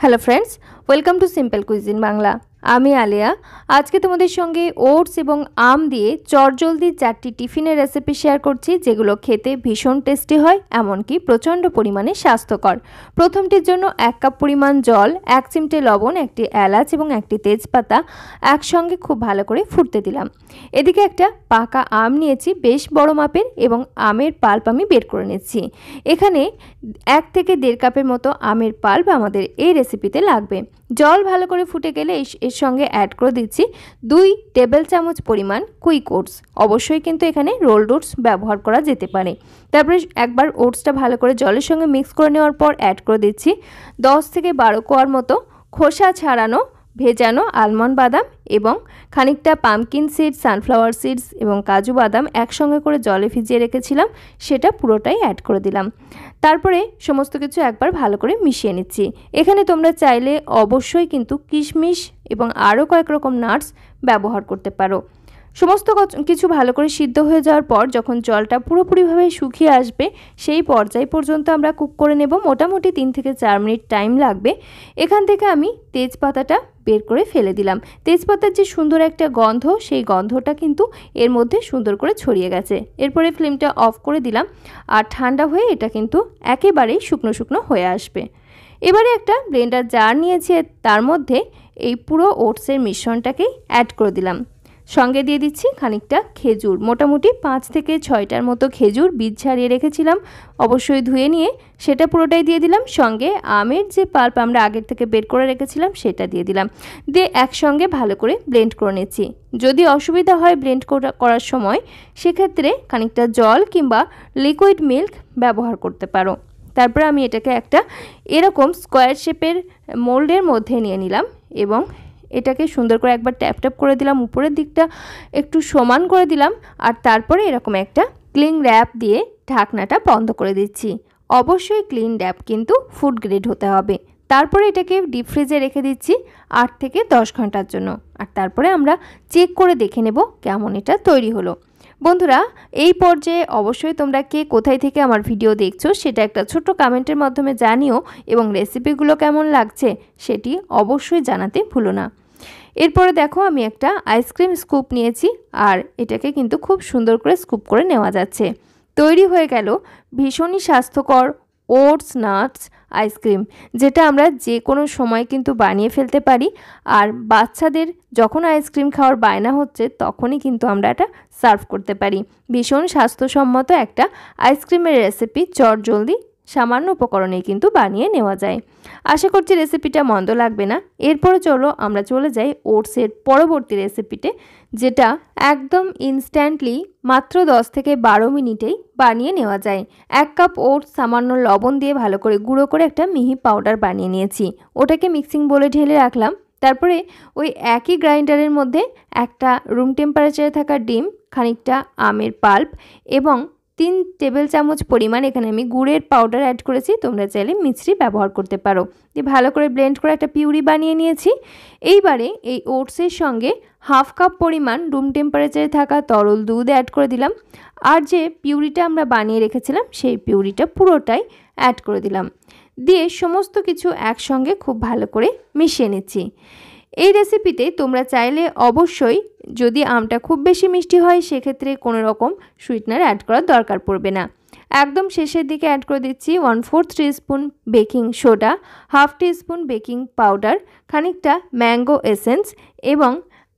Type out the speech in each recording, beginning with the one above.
Hello friends, welcome to simple cuisine Bangla. আমি আলিয়া। আজকে তোমাদের সঙ্গে ওটস এবং আম দিয়ে চটজলদি 4টি টিফিনের রেসিপি শেয়ার করছি, যেগুলো খেতে ভীষণ টেস্টি হয়, এমনকি প্রচণ্ড পরিমাণে স্বাস্থ্যকর। প্রথমটির জন্য 1 কাপ পরিমাণ জল, 1 চিমটে লবণ, একটি এলাচ এবং একটি তেজপাতা একসঙ্গে খুব ভালো করে ফুটতে দিলাম। এদিকে একটা পাকা আম নিয়েছি বেশ বড় মাপের, এবং আমের পাল্প আমি বের করে নিচ্ছি। এখানে 1 থেকে 1.5 কাপের মতো আমের পাল্প আমাদের এই রেসিপিতে লাগবে। জল ভালো করে ফুটে গেলে এর সঙ্গে অ্যাড করে দিচ্ছি 2 টেবিল চামচ পরিমাণ কুইক ওটস। অবশ্যই কিন্তু এখানে রোলড ওটস ব্যবহার করা যেতে পারে। তারপরে একবার ওটসটা ভালো করে জলের সঙ্গে মিক্স করে নেওয়ার পর অ্যাড করে দিচ্ছি 10 থেকে 12 কোয়ার মতো খোসা ছাড়ানো ভেজানো আলমন্ড বাদাম, এবং খানিকটা পামকিন সিড, সানফ্লাওয়ার সিডস এবং কাজু বাদাম একসঙ্গে করে জলে ভিজিয়ে রেখেছিলাম, সেটা পুরোটাই অ্যাড করে দিলাম। তারপরে সমস্ত কিছু একবার ভালো করে মিশিয়ে নিচ্ছি। এখানে তোমরা চাইলে অবশ্যই কিন্তু কিশমিশ এবং আরও কয়েক রকম নাটস ব্যবহার করতে পারো। সমস্ত কিছু ভালো করে সিদ্ধ হয়ে যাওয়ার পর যখন জলটা পুরোপুরিভাবে শুকিয়ে আসবে, সেই পর্যায় পর্যন্ত আমরা কুক করে নেব। মোটামুটি 3 থেকে 4 মিনিট টাইম লাগবে। এখান থেকে আমি তেজপাতাটা বের করে ফেলে দিলাম। তেজপাতার যে সুন্দর একটা গন্ধ, সেই গন্ধটা কিন্তু এর মধ্যে সুন্দর করে ছড়িয়ে গেছে। এরপরে ফ্লেমটা অফ করে দিলাম, আর ঠান্ডা হয়ে এটা কিন্তু একেবারেই শুকনো শুকনো হয়ে আসবে। এবারে একটা ব্লেন্ডার জার নিয়েছি, তার মধ্যে এই পুরো ওটসের মিশ্রণটাকেই অ্যাড করে দিলাম। সঙ্গে দিয়ে দিচ্ছি খানিকটা খেজুর, মোটামুটি 5 থেকে 6টার মতো খেজুর বীজ ছাড়িয়ে রেখেছিলাম, অবশ্যই ধুয়ে নিয়ে সেটা পুরোটাই দিয়ে দিলাম। সঙ্গে আমের যে পাল্প আমরা আগের থেকে বের করে রেখেছিলাম সেটা দিয়ে দিলাম। দিয়ে একসঙ্গে ভালো করে ব্লেন্ড করে নিচ্ছি। যদি অসুবিধা হয় ব্লেন্ড করার সময়, সেক্ষেত্রে খানিকটা জল কিংবা লিকুইড মিল্ক ব্যবহার করতে পারো। তারপরে আমি এটাকে একটা এরকম স্কোয়ার শেপের মোল্ডের মধ্যে নিয়ে নিলাম, এবং এটাকে সুন্দর করে একবার ট্যাপ ট্যাপ করে দিলাম, উপরের দিকটা একটু সমান করে দিলাম, আর তারপরে এরকম একটা ক্লিং র্যাপ দিয়ে ঢাকনাটা বন্ধ করে দিচ্ছি। অবশ্যই ক্লিন র্যাপ কিন্তু ফুড গ্রেড হতে হবে। তারপরে এটাকে ডিপ ফ্রিজে রেখে দিচ্ছি 8 থেকে 10 ঘন্টার জন্য, আর তারপরে আমরা চেক করে দেখে নেব কেমন এটা তৈরি হলো। বন্ধুরা, এই পর্যায়ে অবশ্যই তোমরা কে কোথায় থেকে আমার ভিডিও দেখছো সেটা একটা ছোট্ট কমেন্টের মাধ্যমে জানিও, এবং রেসিপিগুলো কেমন লাগছে সেটি অবশ্যই জানাতে ভুলো না। এরপরে দেখো আমি একটা আইসক্রিম স্কুপ নিয়েছি, আর এটাকে কিন্তু খুব সুন্দর করে স্কুপ করে নেওয়া যাচ্ছে। তৈরি হয়ে গেল ভীষণই স্বাস্থ্যকর ওটস নাটস আইসক্রিম, যেটা আমরা যে কোনো সময় কিন্তু বানিয়ে ফেলতে পারি। আর বাচ্চাদের যখন আইসক্রিম খাওয়ার বায়না হচ্ছে, তখনই কিন্তু আমরা এটা সার্ভ করতে পারি। ভীষণ স্বাস্থ্যসম্মত একটা আইসক্রিমের রেসিপি চটজলদি সামান্য উপকরণেই কিন্তু বানিয়ে নেওয়া যায়। আশা করছি রেসিপিটা মন্দ লাগবে না। এরপরে আমরা চলে যাই ওটসের পরবর্তী রেসিপিতে, যেটা একদম ইনস্ট্যান্টলি মাত্র 10 থেকে 12 মিনিটেই বানিয়ে নেওয়া যায়। 1 কাপ ওটস সামান্য লবণ দিয়ে ভালো করে গুঁড়ো করে একটা মিহি পাউডার বানিয়ে নিয়েছি। ওটাকে মিক্সিং বোলে ঢেলে রাখলাম। তারপরে ওই একই গ্রাইন্ডারের মধ্যে একটা রুম টেম্পারেচারে থাকা ডিম, খানিকটা আমের পাল্প এবং 3 টেবিল চামচ পরিমাণ এখানে আমি গুড়ের পাউডার অ্যাড করেছি। তোমরা চাইলে মিশ্রি ব্যবহার করতে পারো। দিয়ে ভালো করে ব্লেন্ড করে একটা পিউরি বানিয়ে নিয়েছি। এইবারে এই ওটসের সঙ্গে 1/2 কাপ পরিমাণ রুম টেম্পারেচারে থাকা তরল দুধ অ্যাড করে দিলাম, আর যে পিউরিটা আমরা বানিয়ে রেখেছিলাম সেই পিউরিটা পুরোটাই অ্যাড করে দিলাম। দিয়ে সমস্ত কিছু একসঙ্গে খুব ভালো করে মিশিয়ে নিচ্ছি। এই রেসিপিতে তোমরা চাইলে অবশ্যই, যদি আমটা খুব বেশি মিষ্টি হয়, সেক্ষেত্রে কোনো রকম সুইটনার অ্যাড করার দরকার পড়বে না। একদম শেষের দিকে অ্যাড করে দিচ্ছি 1/4 teaspoon baking soda, 1/2 teaspoon baking powder, খানিকটা ম্যাঙ্গো এসেন্স এবং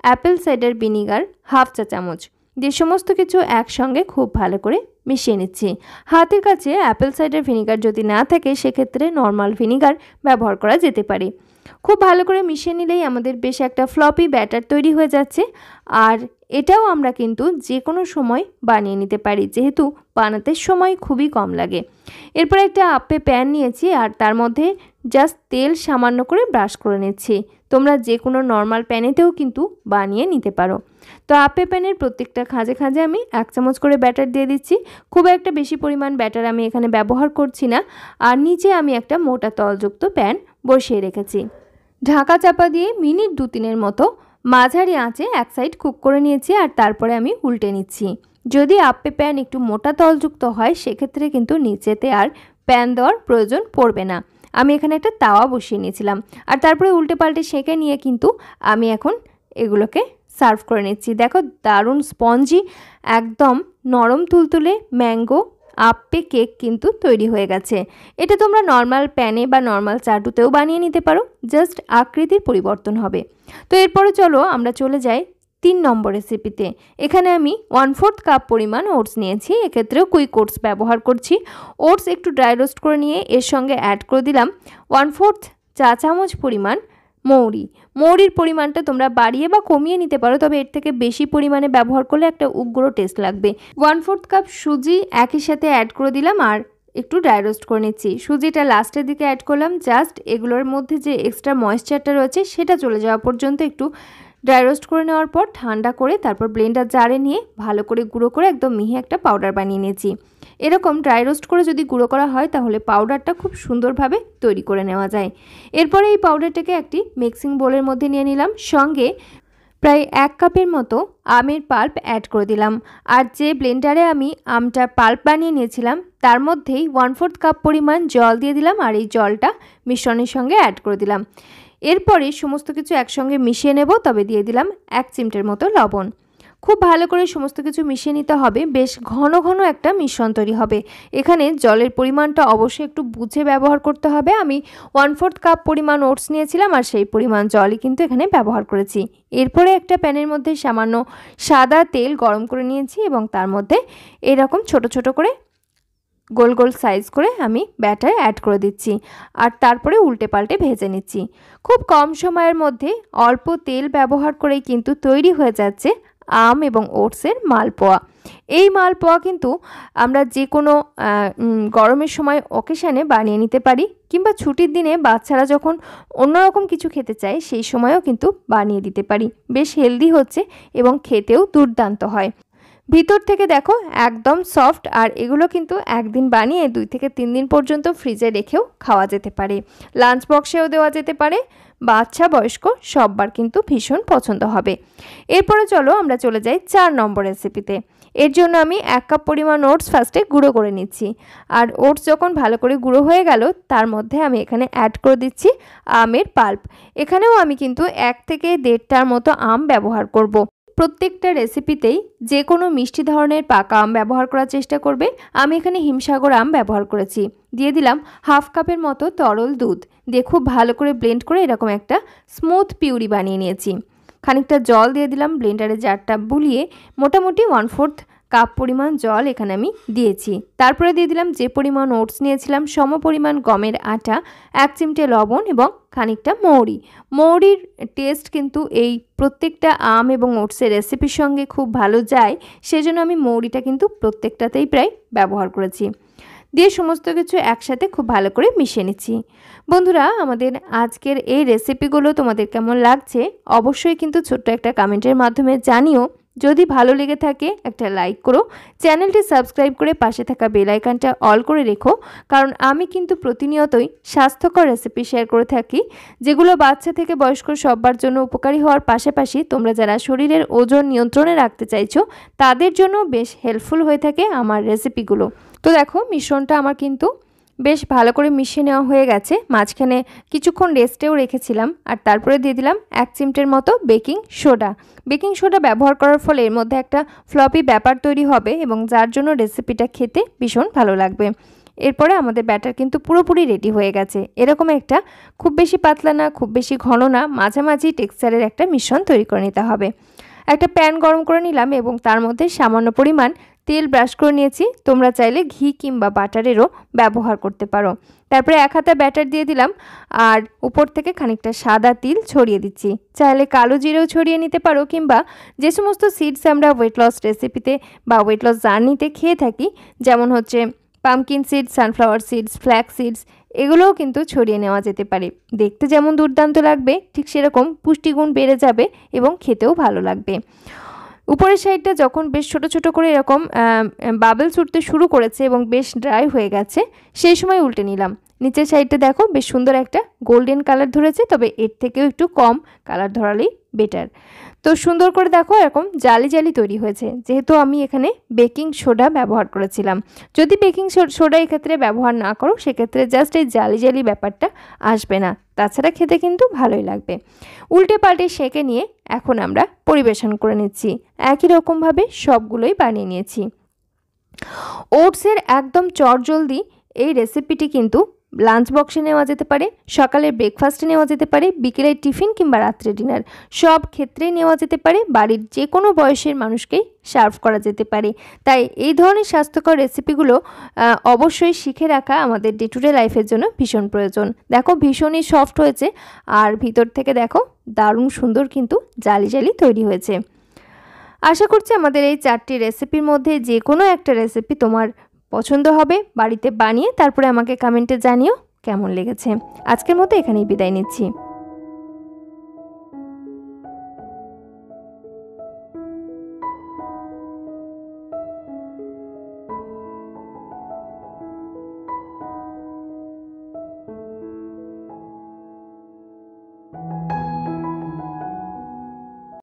অ্যাপেল সাইডার ভিনিগার 1/2 চা চামচ। দিয়ে সমস্ত কিছু একসঙ্গে খুব ভালো করে মিশিয়ে নিচ্ছি। হাতের কাছে অ্যাপেল সাইডার ভিনিগার যদি না থাকে, সেক্ষেত্রে নর্মাল ভিনিগার ব্যবহার করা যেতে পারে। খুব ভালো করে মিশিয়ে নিলেই আমাদের বেশ একটা ফ্লপি ব্যাটার তৈরি হয়ে যাচ্ছে। আর এটাও আমরা কিন্তু যে কোনো সময় বানিয়ে নিতে পারি, যেহেতু বানাতে সময় খুবই কম লাগে। এরপর একটা আপে প্যান নিয়েছি, আর তার মধ্যে জাস্ট তেল সামান্য করে ব্রাশ করে নিচ্ছি। তোমরা যে কোনো নর্মাল প্যানেতেও কিন্তু বানিয়ে নিতে পারো। তো আপে প্যানের প্রত্যেকটা খাঁজে খাঁজে আমি 1 চামচ করে ব্যাটার দিয়ে দিচ্ছি। খুব একটা বেশি পরিমাণ ব্যাটার আমি এখানে ব্যবহার করছি না। আর নিচে আমি একটা মোটা তলযুক্ত প্যান বসিয়ে রেখেছি। ঢাকা চাপা দিয়ে মিনিট 2-3-এর মতো মাঝারি আঁচে এক সাইড কুক করে নিয়েছি, আর তারপরে আমি উল্টে নিচ্ছি। যদি আপে প্যান একটু মোটা তলযুক্ত হয়, সেক্ষেত্রে কিন্তু নিচেতে আর প্যান দেওয়ার প্রয়োজন পড়বে না। আমি এখানে একটা তাওয়া বসিয়ে নিয়েছিলাম আর তারপরে উল্টে পাল্টে সেঁকে নিয়ে কিন্তু আমি এখন এগুলোকে সার্ভ করে নিচ্ছি। দেখো দারুণ স্পঞ্জি একদম নরম তুলতুলে ম্যাঙ্গো আপে কেক কিন্তু তৈরি হয়ে গেছে। এটা তোমরা নর্মাল প্যানে বা নর্মাল চাটুতেও বানিয়ে নিতে পারো, জাস্ট আকৃতির পরিবর্তন হবে। তো এরপরে চলো আমরা চলে যাই 3 নম্বর রেসিপিতে। এখানে আমি 1/4 কাপ পরিমাণ ওটস নিয়েছি, এক্ষেত্রেও কুইক ওটস ব্যবহার করছি। ওটস একটু ড্রাই রোস্ট করে নিয়ে এর সঙ্গে অ্যাড করে দিলাম 1/4 চা চামচ পরিমাণ মৌরি। মৌরির পরিমাণটা তোমরা বাড়িয়ে বা কমিয়ে নিতে পারো, তবে এর থেকে বেশি পরিমাণে ব্যবহার করলে একটা উগ্র টেস্ট লাগবে। 1/4 কাপ সুজি একই সাথে অ্যাড করে দিলাম আর একটু ড্রাই রোস্ট করে নিচ্ছি। সুজিটা লাস্টের দিকে অ্যাড করলাম, জাস্ট এগুলোর মধ্যে যে এক্সট্রা ময়েশ্চারটা রয়েছে সেটা চলে যাওয়া পর্যন্ত একটু ড্রাই রোস্ট করে নেওয়ার পর ঠান্ডা করে তারপর ব্লেন্ডার জারে নিয়ে ভালো করে গুঁড়ো করে একদম মিহি একটা পাউডার বানিয়ে নিয়েছি। এরকম ড্রাই রোস্ট করে যদি গুঁড়ো করা হয় তাহলে পাউডারটা খুব সুন্দরভাবে তৈরি করে নেওয়া যায়। এরপরে এই পাউডারটাকে একটি মিক্সিং বোলের মধ্যে নিয়ে নিলাম, সঙ্গে প্রায় 1 কাপের মতো আমের পাল্প অ্যাড করে দিলাম। আর যে ব্লেন্ডারে আমি আমটার পাল্প বানিয়ে নিয়েছিলাম তার মধ্যেই 1/4 কাপ পরিমাণ জল দিয়ে দিলাম আর এই জলটা মিশ্রণের সঙ্গে অ্যাড করে দিলাম। এরপরে সমস্ত কিছু একসঙ্গে মিশিয়ে নেব, তবে দিয়ে দিলাম 1 চিমটের মতো লবণ। খুব ভালো করে সমস্ত কিছু মিশিয়ে নিতে হবে, বেশ ঘন ঘন একটা মিশ্রণ তৈরি হবে। এখানে জলের পরিমাণটা অবশ্যই একটু বুঝে ব্যবহার করতে হবে। আমি 1/4 কাপ পরিমাণ ওটস নিয়েছিলাম আর সেই পরিমাণ জলই কিন্তু এখানে ব্যবহার করেছি। এরপরে একটা প্যানের মধ্যে সামান্য সাদা তেল গরম করে নিয়েছি এবং তার মধ্যে এরকম ছোট ছোট করে গোল গোল সাইজ করে আমি ব্যাটার অ্যাড করে দিচ্ছি আর তারপরে উল্টে পাল্টে ভেজে নিচ্ছি। খুব কম সময়ের মধ্যে অল্প তেল ব্যবহার করেই কিন্তু তৈরি হয়ে যাচ্ছে আম এবং ওটসের মালপোয়া। এই মালপোয়া কিন্তু আমরা যে কোনো গরমের সময় অকেশানে বানিয়ে নিতে পারি, কিংবা ছুটির দিনে বাচ্চারা যখন অন্যরকম কিছু খেতে চায় সেই সময়ও কিন্তু বানিয়ে দিতে পারি। বেশ হেলদি হচ্ছে এবং খেতেও দুর্দান্ত হয়। ভিতর থেকে দেখো একদম সফট, আর এগুলো কিন্তু একদিন বানিয়ে 2 থেকে 3 দিন পর্যন্ত ফ্রিজে রেখেও খাওয়া যেতে পারে, লাঞ্চ বক্সেও দেওয়া যেতে পারে। বাচ্চা বয়স্ক সববার কিন্তু ভীষণ পছন্দ হবে। এরপরে চলো আমরা চলে যাই 4 নম্বর রেসিপিতে। এর জন্য আমি 1 কাপ পরিমাণ ওটস ফার্স্টে গুঁড়ো করে নিচ্ছি আর ওটস যখন ভালো করে গুঁড়ো হয়ে গেল তার মধ্যে আমি এখানে অ্যাড করে দিচ্ছি আমের পাল্প। এখানেও আমি কিন্তু 1 থেকে 1.5টার মতো আম ব্যবহার করব। প্রত্যেকটা রেসিপিতেই যে কোনো মিষ্টি ধরনের পাকা আম ব্যবহার করার চেষ্টা করবে। আমি এখানে হিমসাগর আম ব্যবহার করেছি। দিয়ে দিলাম 1/2 কাপের মতো তরল দুধ, দিয়ে খুব ভালো করে ব্লেন্ড করে এরকম একটা স্মুথ পিউরি বানিয়ে নিয়েছি। খানিকটা জল দিয়ে দিলাম, ব্লেন্ডারে জারটা বুলিয়ে মোটামুটি 1/4 কাপ পরিমাণ জল এখানে আমি দিয়েছি। তারপরে দিয়ে দিলাম যে পরিমাণ ওটস নিয়েছিলাম সম পরিমাণ গমের আটা, 1 চিমটে লবণ এবং খানিকটা মৌরি। মৌরির টেস্ট কিন্তু এই প্রত্যেকটা আম এবং ওটসের রেসিপির সঙ্গে খুব ভালো যায়, সেজন্য আমি মৌরিটা কিন্তু প্রত্যেকটাতেই প্রায় ব্যবহার করেছি। দিয়ে সমস্ত কিছু একসাথে খুব ভালো করে মিশিয়ে নিচ্ছি। বন্ধুরা, আমাদের আজকের এই রেসিপিগুলো তোমাদের কেমন লাগছে অবশ্যই কিন্তু ছোট্ট একটা কমেন্টের মাধ্যমে জানিও। যদি ভালো লেগে থাকে একটা লাইক করো, চ্যানেলটি সাবস্ক্রাইব করে পাশে থাকা বেল আইকনটা অল করে রেখো, কারণ আমি কিন্তু প্রতিনিয়তই স্বাস্থ্যকর রেসিপি শেয়ার করে থাকি, যেগুলো বাচ্চা থেকে বয়স্ক সবার জন্য উপকারী হওয়ার পাশাপাশি তোমরা যারা শরীরের ওজন নিয়ন্ত্রণে রাখতে চাইছো তাদের জন্য বেশ হেল্পফুল হয়ে থাকে আমার রেসিপিগুলো। তো দেখো মিশ্রণটা আমার কিন্তু বেশ ভালো করে মিশিয়ে নেওয়া হয়ে গেছে। মাঝখানে কিছুক্ষণ রেস্টেও রেখেছিলাম আর তারপরে দিয়ে দিলাম 1 চিমটের মতো বেকিং সোডা। বেকিং সোডা ব্যবহার করার ফলে এর মধ্যে একটা ফ্লপি ব্যাপার তৈরি হবে এবং যার জন্য রেসিপিটা খেতে ভীষণ ভালো লাগবে। এরপরে আমাদের ব্যাটার কিন্তু পুরোপুরি রেডি হয়ে গেছে। এরকম একটা খুব বেশি পাতলা না খুব বেশি ঘন না মাঝামাঝি টেক্সচারের একটা মিশ্রণ তৈরি করে নিতে হবে। একটা প্যান গরম করে নিলাম এবং তার মধ্যে সামান্য পরিমাণ তেল ব্রাশ করে নিয়েছি। তোমরা চাইলে ঘি কিংবা বাটারেরও ব্যবহার করতে পারো। তারপরে 1 হাতা ব্যাটার দিয়ে দিলাম আর উপর থেকে খানিকটা সাদা তিল ছড়িয়ে দিচ্ছি। চাইলে কালো জিরেও ছড়িয়ে নিতে পারো, কিংবা যে সমস্ত সিডস আমরা ওয়েট লস রেসিপিতে বা ওয়েট লস জার্নিতে খেয়ে থাকি, যেমন হচ্ছে pumpkin seeds, sunflower seeds, flax seeds, এগুলোও কিন্তু ছড়িয়ে নেওয়া যেতে পারে। দেখতে যেমন দুর্দান্ত লাগবে ঠিক সেরকম পুষ্টিগুণ বেড়ে যাবে এবং খেতেও ভালো লাগবে। উপরের সাইডটা যখন বেশ ছোট ছোট করে এরকম বাবলস উঠতে শুরু করেছে এবং বেশ ড্রাই হয়ে গেছে সেই সময় উল্টে নিলাম। নিচের সাইডটা দেখো বেশ সুন্দর একটা গোল্ডেন কালার ধরেছে, তবে এর থেকেও একটু কম কালার ধরালেই বেটার। তো সুন্দর করে দেখো এরকম জালি জালি তৈরি হয়েছে, যেহেতু আমি এখানে বেকিং সোডা ব্যবহার করেছিলাম। যদি বেকিং সোডা এক্ষেত্রে ব্যবহার না করো সেক্ষেত্রে জাস্ট এই জালি জালি ব্যাপারটা আসবে না, তাছাড়া খেতে কিন্তু ভালোই লাগবে। উল্টে পাল্টে সেঁকে নিয়ে এখন আমরা পরিবেশন করে নিচ্ছি। একই রকমভাবে সবগুলোই বানিয়ে নিয়েছি। ওটসের একদম চটজলদি এই রেসিপিটি কিন্তু লাঞ্চ বক্সে নেওয়া যেতে পারে, সকালের ব্রেকফাস্টে নেওয়া যেতে পারে, বিকেলের টিফিন কিংবা রাত্রে ডিনার সব ক্ষেত্রেই নেওয়া যেতে পারে, বাড়ির যে কোনো বয়সের মানুষকেই সার্ভ করা যেতে পারে। তাই এই ধরনের স্বাস্থ্যকর রেসিপিগুলো অবশ্যই শিখে রাখা আমাদের ডে টু ডে লাইফের জন্য ভীষণ প্রয়োজন। দেখো ভীষণই সফট হয়েছে, আর ভিতর থেকে দেখো দারুণ সুন্দর কিন্তু জালি জালি তৈরি হয়েছে। আশা করছি আমাদের এই 4টি রেসিপির মধ্যে যে কোনো একটা রেসিপি তোমার পছন্দ হবে। বাড়িতে বানিয়ে তারপরে আমাকে কমেন্টে জানিও কেমন লেগেছে। আজকের মতো এখানেই বিদায় নিচ্ছি।